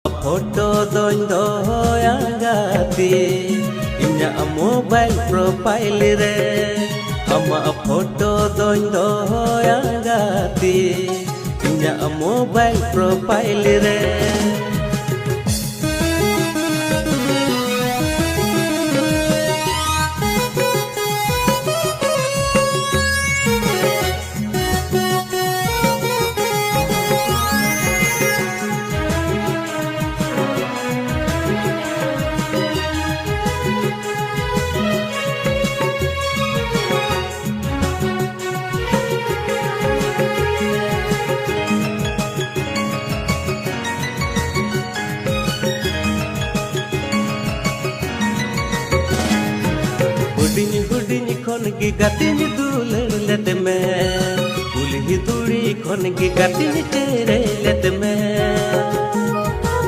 Foto doñ doya gati inya mobile profile re ama foto doñ doya gati inya mobile profile re Houdini खन की गातिनी दुलड़ लेते में पुलही दुड़ी खन की गातिनी तेरे